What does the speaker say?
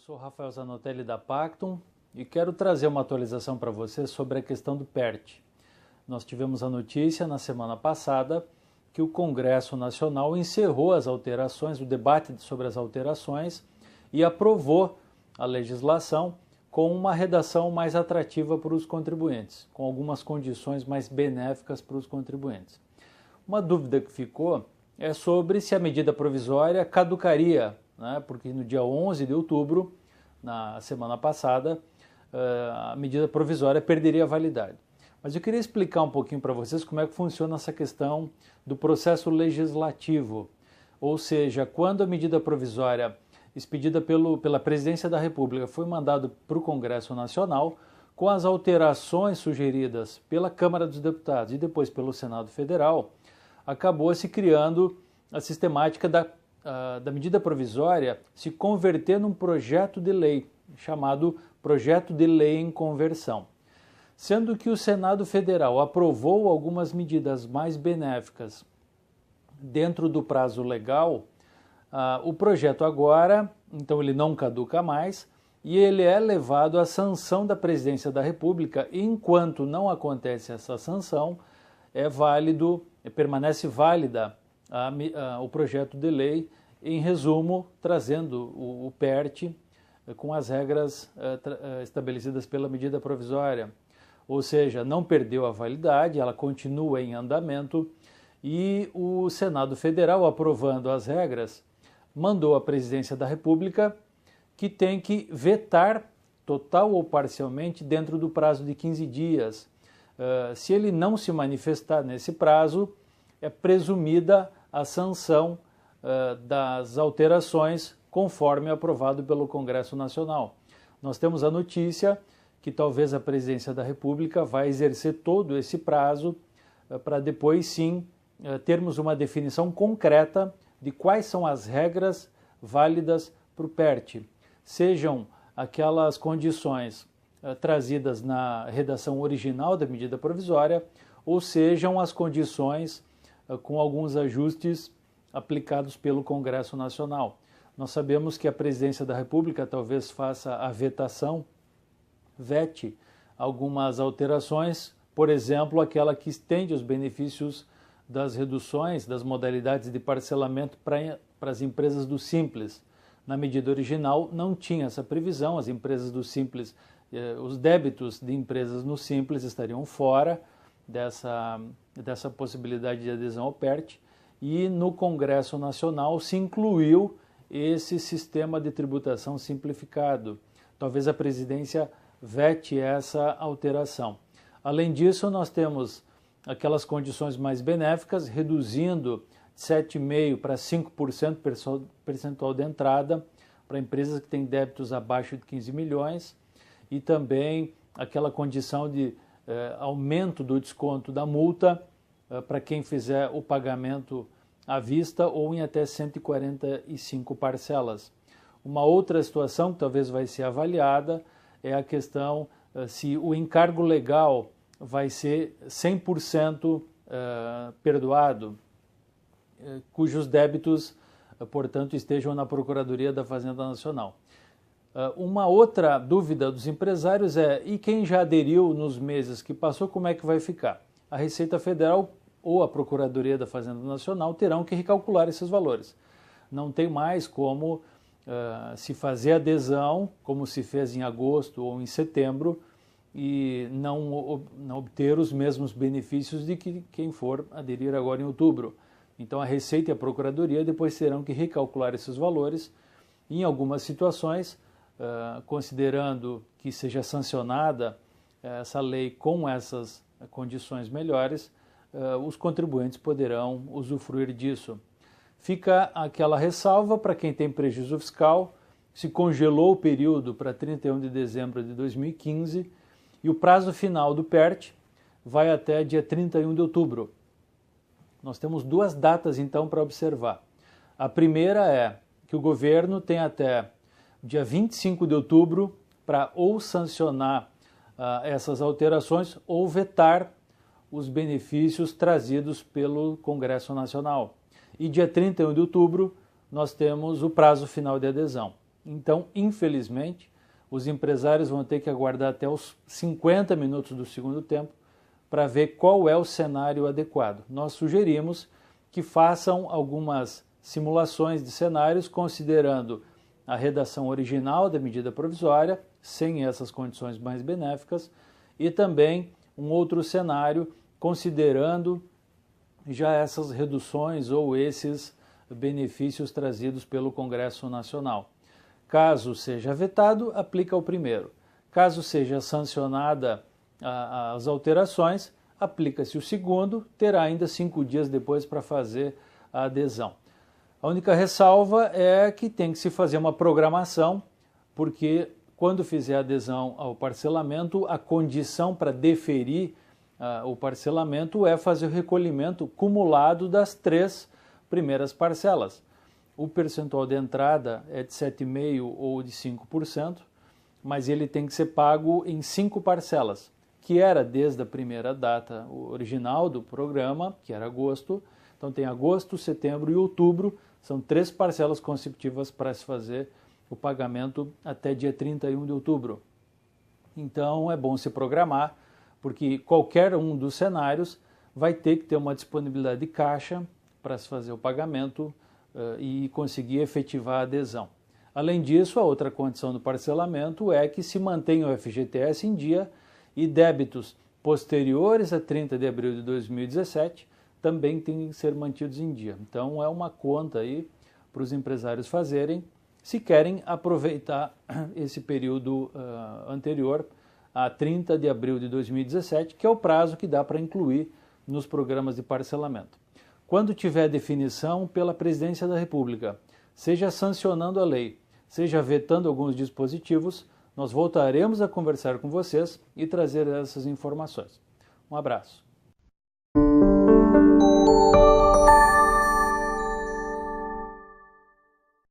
sou Rafael Zanotelli da Pactum e quero trazer uma atualização para você sobre a questão do PERT. Nós tivemos a notícia na semana passada que o Congresso Nacional encerrou as alterações, o debate sobre as alterações e aprovou a legislação com uma redação mais atrativa para os contribuintes, com algumas condições mais benéficas para os contribuintes. Uma dúvida que ficou é sobre se a medida provisória caducaria, né? Porque no dia 11 de outubro, na semana passada, a medida provisória perderia a validade. Mas eu queria explicar um pouquinho para vocês como é que funciona essa questão do processo legislativo. Ou seja, quando a medida provisória expedida pela Presidência da República foi mandada para o Congresso Nacional, com as alterações sugeridas pela Câmara dos Deputados e depois pelo Senado Federal, acabou se criando a sistemática da medida provisória se converter num projeto de lei, chamado Projeto de Lei em Conversão. Sendo que o Senado Federal aprovou algumas medidas mais benéficas dentro do prazo legal, o projeto agora, então ele não caduca mais, e ele é levado à sanção da Presidência da República, e enquanto não acontece essa sanção, permanece válida o projeto de lei, em resumo, trazendo o PERT com as regras estabelecidas pela medida provisória. Ou seja, não perdeu a validade, ela continua em andamento e o Senado Federal, aprovando as regras, mandou à Presidência da República que tem que vetar total ou parcialmente dentro do prazo de 15 dias. Se ele não se manifestar nesse prazo, é presumida a sanção das alterações conforme aprovado pelo Congresso Nacional. Nós temos a notícia que talvez a Presidência da República vai exercer todo esse prazo para depois sim termos uma definição concreta de quais são as regras válidas para o PERT, sejam aquelas condições trazidas na redação original da medida provisória ou sejam as condições com alguns ajustes aplicados pelo Congresso Nacional. Nós sabemos que a Presidência da República talvez faça a vete algumas alterações, por exemplo, aquela que estende os benefícios das reduções das modalidades de parcelamento para as empresas do Simples. Na medida original não tinha essa previsão, as empresas do Simples, os débitos de empresas no Simples estariam fora dessa possibilidade de adesão ao PERT, e no Congresso Nacional se incluiu esse sistema de tributação simplificado. Talvez a Presidência vete essa alteração. Além disso, nós temos aquelas condições mais benéficas, reduzindo de 7,5% para 5% percentual de entrada para empresas que têm débitos abaixo de 15 milhões e também aquela condição de aumento do desconto da multa para quem fizer o pagamento à vista ou em até 145 parcelas. Uma outra situação que talvez vai ser avaliada é a questão se o encargo legal vai ser 100% perdoado, cujos débitos, portanto, estejam na Procuradoria da Fazenda Nacional. Uma outra dúvida dos empresários é, e quem já aderiu nos meses que passou, como é que vai ficar? A Receita Federal ou a Procuradoria da Fazenda Nacional terão que recalcular esses valores. Não tem mais como se fazer adesão, como se fez em agosto ou em setembro, e não obter os mesmos benefícios de que quem for aderir agora em outubro. Então a Receita e a Procuradoria depois terão que recalcular esses valores. Em algumas situações, considerando que seja sancionada essa lei com essas condições melhores, os contribuintes poderão usufruir disso. Fica aquela ressalva para quem tem prejuízo fiscal, se congelou o período para 31 de dezembro de 2015 e o prazo final do PERT vai até dia 31 de outubro. Nós temos duas datas então para observar. A primeira é que o governo tem até dia 25 de outubro para ou sancionar essas alterações ou vetar os benefícios trazidos pelo Congresso Nacional. E dia 31 de outubro nós temos o prazo final de adesão. Então, infelizmente, os empresários vão ter que aguardar até os 50 minutos do segundo tempo para ver qual é o cenário adequado. Nós sugerimos que façam algumas simulações de cenários considerando a redação original da medida provisória, sem essas condições mais benéficas, e também um outro cenário considerando já essas reduções ou esses benefícios trazidos pelo Congresso Nacional. Caso seja vetado, aplica o primeiro. Caso seja sancionada as alterações, aplica-se o segundo, terá ainda 5 dias depois para fazer a adesão. A única ressalva é que tem que se fazer uma programação, porque quando fizer a adesão ao parcelamento, a condição para deferir o parcelamento é fazer o recolhimento cumulado das 3 primeiras parcelas. O percentual de entrada é de 7,5% ou de 5%, mas ele tem que ser pago em 5 parcelas, que era desde a primeira data original do programa, que era agosto. Então tem agosto, setembro e outubro, são 3 parcelas consecutivas para se fazer o pagamento até dia 31 de outubro. Então é bom se programar, porque qualquer um dos cenários vai ter que ter uma disponibilidade de caixa para se fazer o pagamento e conseguir efetivar a adesão. Além disso, a outra condição do parcelamento é que se mantenha o FGTS em dia e débitos posteriores a 30 de abril de 2017 também têm que ser mantidos em dia. Então é uma conta aí para os empresários fazerem se querem aproveitar esse período anterior a 30 de abril de 2017, que é o prazo que dá para incluir nos programas de parcelamento. Quando tiver definição pela Presidência da República, seja sancionando a lei, seja vetando alguns dispositivos, nós voltaremos a conversar com vocês e trazer essas informações. Um abraço.